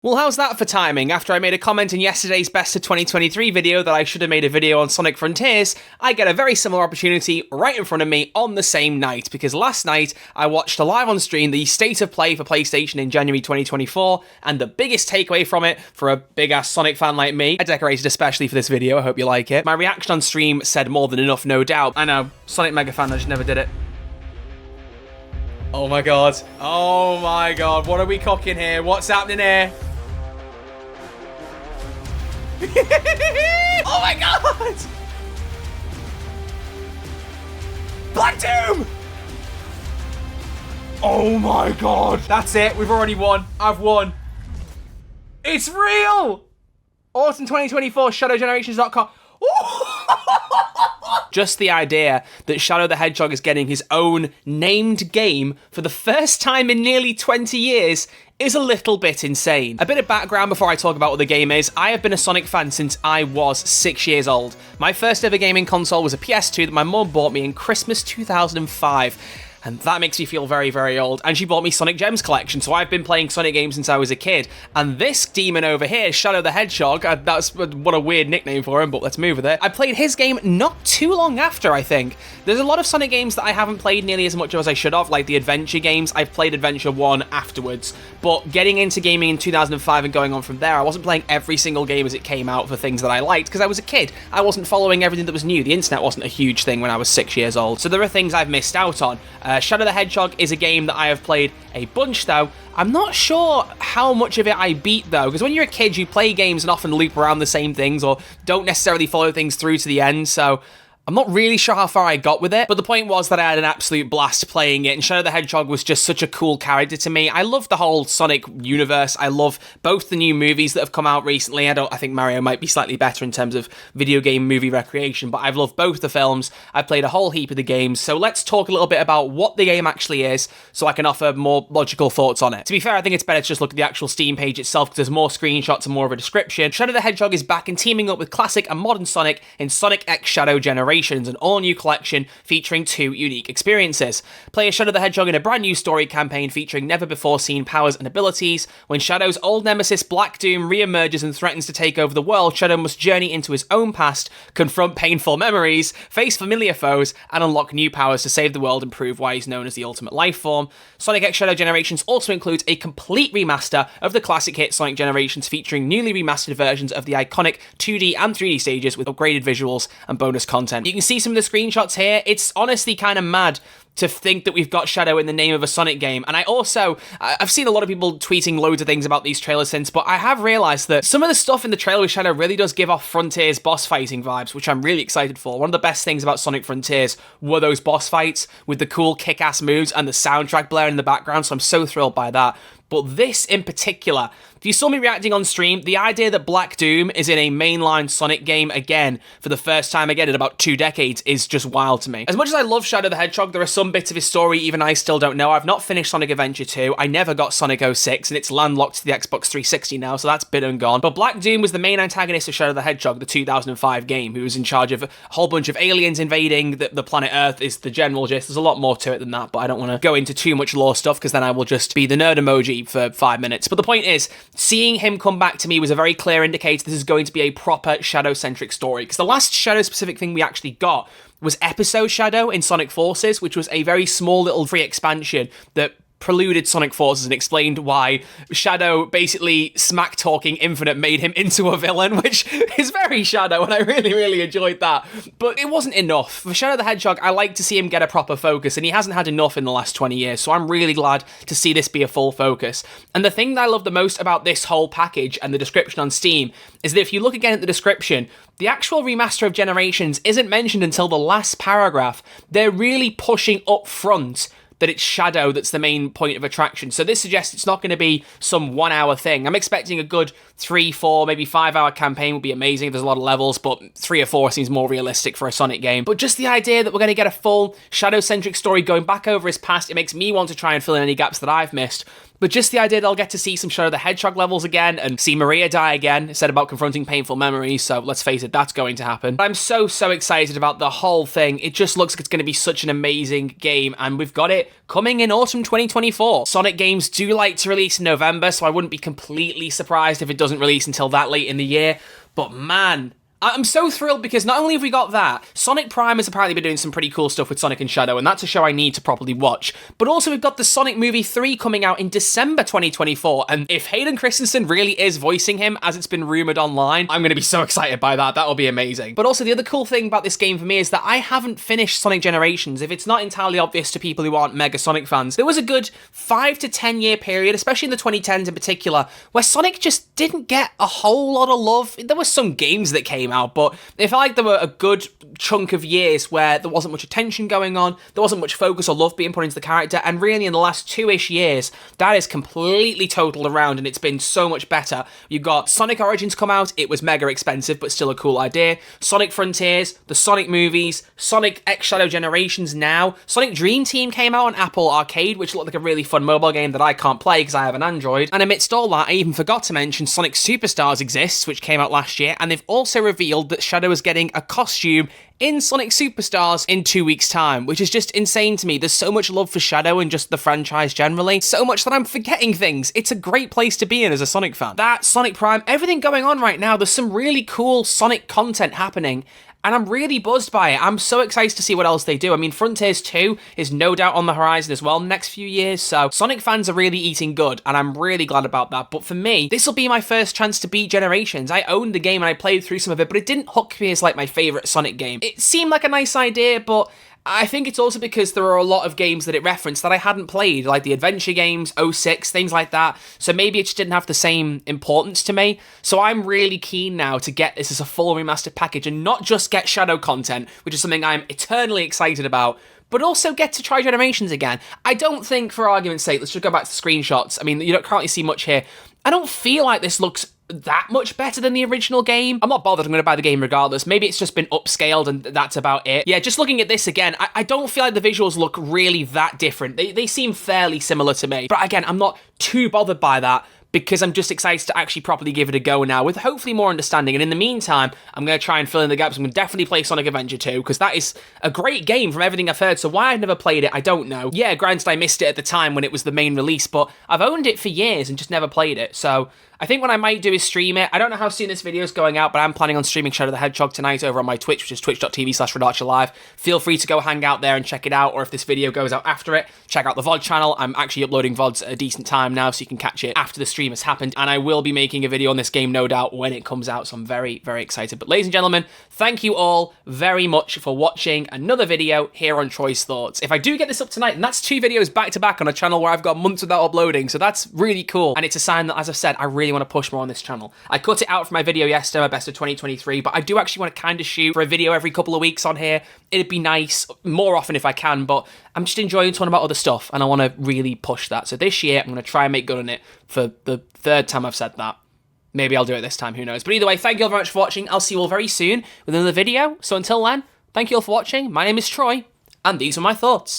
Well, how's that for timing? After I made a comment in yesterday's Best of 2023 video that I should have made a video on Sonic Frontiers, I get a very similar opportunity right in front of me on the same night, because last night I watched live on stream the State of Play for PlayStation in January 2024, and the biggest takeaway from it, for a big-ass Sonic fan like me, I decorated especially for this video, I hope you like it. My reaction on stream said more than enough, no doubt. I know, Sonic mega fan, I just never did it. Oh my god. Oh my god, what are we cooking here? What's happening here? Oh my god! Black Doom! Oh my god! That's it, we've already won. I've won. It's real! Autumn 2024, ShadowGenerations.com. Just the idea that Shadow the Hedgehog is getting his own named game for the first time in nearly 20 years is a little bit insane. A bit of background before I talk about what the game is. I have been a Sonic fan since I was 6 years old. My first ever gaming console was a PS2 that my mum bought me in Christmas 2005. And that makes me feel very, very old. And she bought me Sonic Gems collection, so I've been playing Sonic games since I was a kid. And this demon over here, Shadow the Hedgehog, that's what a weird nickname for him, but let's move with it. I played his game not too long after, I think. There's a lot of Sonic games that I haven't played nearly as much as I should have, like the Adventure games. I've played Adventure 1 afterwards. But getting into gaming in 2005 and going on from there, I wasn't playing every single game as it came out for things that I liked, because I was a kid. I wasn't following everything that was new. The internet wasn't a huge thing when I was 6 years old. So there are things I've missed out on. Shadow the Hedgehog is a game that I have played a bunch, though. I'm not sure how much of it I beat, though, because when you're a kid, you play games and often loop around the same things or don't necessarily follow things through to the end, so I'm not really sure how far I got with it, but the point was that I had an absolute blast playing it, and Shadow the Hedgehog was just such a cool character to me. I love the whole Sonic universe. I love both the new movies that have come out recently. I think Mario might be slightly better in terms of video game movie recreation, but I've loved both the films. I've played a whole heap of the games, so let's talk a little bit about what the game actually is, so I can offer more logical thoughts on it. To be fair, I think it's better to just look at the actual Steam page itself, because there's more screenshots and more of a description. Shadow the Hedgehog is back and teaming up with classic and modern Sonic in Sonic X Shadow Generations, an all-new collection featuring 2 unique experiences. Play as Shadow the Hedgehog in a brand new story campaign featuring never-before-seen powers and abilities. When Shadow's old nemesis Black Doom re-emerges and threatens to take over the world, Shadow must journey into his own past, confront painful memories, face familiar foes, and unlock new powers to save the world and prove why he's known as the ultimate life form. Sonic X Shadow Generations also includes a complete remaster of the classic hit Sonic Generations, featuring newly remastered versions of the iconic 2D and 3D stages with upgraded visuals and bonus content. You can see some of the screenshots here. It's honestly kind of mad to think that we've got Shadow in the name of a Sonic game. And I've seen a lot of people tweeting loads of things about these trailers since, but I have realised that some of the stuff in the trailer with Shadow really does give off Frontiers boss fighting vibes, which I'm really excited for. One of the best things about Sonic Frontiers were those boss fights with the cool kick-ass moves and the soundtrack blaring in the background, so I'm so thrilled by that. But this in particular, if you saw me reacting on stream, the idea that Black Doom is in a mainline Sonic game again for the first time again in about 2 decades is just wild to me. As much as I love Shadow the Hedgehog, there are some bits of his story even I still don't know. I've not finished Sonic Adventure 2, I never got Sonic 06, and it's landlocked to the Xbox 360 now, so that's been and gone. But Black Doom was the main antagonist of Shadow the Hedgehog, the 2005 game, who was in charge of a whole bunch of aliens invading the planet Earth, is the general gist. There's a lot more to it than that, but I don't want to go into too much lore stuff, because then I will just be the nerd emoji for 5 minutes. But the point is, seeing him come back to me was a very clear indicator this is going to be a proper Shadow-centric story, because the last Shadow-specific thing we actually got was Episode Shadow in Sonic Forces, which was a very small little free expansion that preluded Sonic Forces and explained why Shadow basically smack-talking Infinite made him into a villain, which is very Shadow, and I really, really enjoyed that. But it wasn't enough. For Shadow the Hedgehog, I like to see him get a proper focus, and he hasn't had enough in the last 20 years, so I'm really glad to see this be a full focus. And the thing that I love the most about this whole package and the description on Steam is that if you look again at the description, the actual remaster of Generations isn't mentioned until the last paragraph. They're really pushing up front that it's Shadow that's the main point of attraction. So this suggests it's not going to be some 1 hour thing. I'm expecting a good 3, 4, maybe 5 hour campaign would be amazing. There's a lot of levels, but 3 or 4 seems more realistic for a Sonic game. But just the idea that we're going to get a full Shadow-centric story going back over his past, it makes me want to try and fill in any gaps that I've missed. But just the idea that I'll get to see some Shadow the Hedgehog levels again and see Maria die again, said about confronting painful memories, so let's face it, that's going to happen. But I'm so excited about the whole thing. It just looks like it's going to be such an amazing game, and we've got it coming in autumn 2024. Sonic games do like to release in November, so I wouldn't be completely surprised if it doesn't release until that late in the year. But man, I'm so thrilled because not only have we got that, Sonic Prime has apparently been doing some pretty cool stuff with Sonic and Shadow, and that's a show I need to properly watch. But also we've got the Sonic Movie 3 coming out in December 2024, and if Hayden Christensen really is voicing him, as it's been rumoured online, I'm going to be so excited by that. That'll be amazing. But also the other cool thing about this game for me is that I haven't finished Sonic Generations. If it's not entirely obvious to people who aren't mega Sonic fans, there was a good 5 to 10 year period, especially in the 2010s in particular, where Sonic just didn't get a whole lot of love. There were some games that came out, but it felt like there were a good chunk of years where there wasn't much attention going on, there wasn't much focus or love being put into the character, and really in the last 2-ish years, that is completely totaled around, and it's been so much better. You got Sonic Origins come out, it was mega expensive, but still a cool idea. Sonic Frontiers, the Sonic movies, Sonic X Shadow Generations now, Sonic Dream Team came out on Apple Arcade, which looked like a really fun mobile game that I can't play because I have an Android, and amidst all that, I even forgot to mention Sonic Superstars exists, which came out last year, and they've also revealed that Shadow is getting a costume in Sonic Superstars in 2 weeks' time, which is just insane to me. There's so much love for Shadow and just the franchise generally, so much that I'm forgetting things. It's a great place to be in as a Sonic fan. That, Sonic Prime, everything going on right now, there's some really cool Sonic content happening, and I'm really buzzed by it. I'm so excited to see what else they do. I mean, Frontiers 2 is no doubt on the horizon as well in the next few years, so Sonic fans are really eating good, and I'm really glad about that. But for me, this will be my first chance to beat Generations. I owned the game and I played through some of it, but it didn't hook me as like my favourite Sonic game. It seemed like a nice idea, but I think it's also because there are a lot of games that it referenced that I hadn't played, like the adventure games, 06, things like that, so maybe it just didn't have the same importance to me. So I'm really keen now to get this as a full remastered package and not just get Shadow content, which is something I'm eternally excited about, but also get to try Generations again. I don't think, for argument's sake, let's just go back to the screenshots. I mean, you don't currently see much here. I don't feel like this looks that much better than the original game. I'm not bothered, I'm going to buy the game regardless. Maybe it's just been upscaled and that's about it. Yeah, just looking at this again, I don't feel like the visuals look really that different. They seem fairly similar to me. But again, I'm not too bothered by that, because I'm just excited to actually properly give it a go now with hopefully more understanding. And in the meantime, I'm going to try and fill in the gaps. I'm going to definitely play Sonic Adventure 2, because that is a great game from everything I've heard. So why I've never played it, I don't know. Yeah, granted, I missed it at the time when it was the main release, but I've owned it for years and just never played it. So I think what I might do is stream it. I don't know how soon this video is going out, but I'm planning on streaming Shadow the Hedgehog tonight over on my Twitch, which is twitch.tv/RedArcherLive. Feel free to go hang out there and check it out, or if this video goes out after it, check out the VOD channel. I'm actually uploading VODs at a decent time now, so you can catch it after the stream has happened, and I will be making a video on this game, no doubt, when it comes out, so I'm very, very excited. But ladies and gentlemen, thank you all very much for watching another video here on Troy's Thoughts. If I do get this up tonight, and that's 2 videos back-to-back on a channel where I've got months without uploading, so that's really cool, and it's a sign that, as I've said, I really want to push more on this channel. I cut it out for my video yesterday, my best of 2023, but I do actually want to kind of shoot for a video every couple of weeks on here. It'd be nice, more often if I can, but I'm just enjoying talking about other stuff, and I want to really push that. So this year, I'm going to try and make good on it for the 3rd time I've said that. Maybe I'll do it this time, who knows. But either way, thank you all very much for watching. I'll see you all very soon with another video. So until then, thank you all for watching. My name is Troy, and these are my thoughts.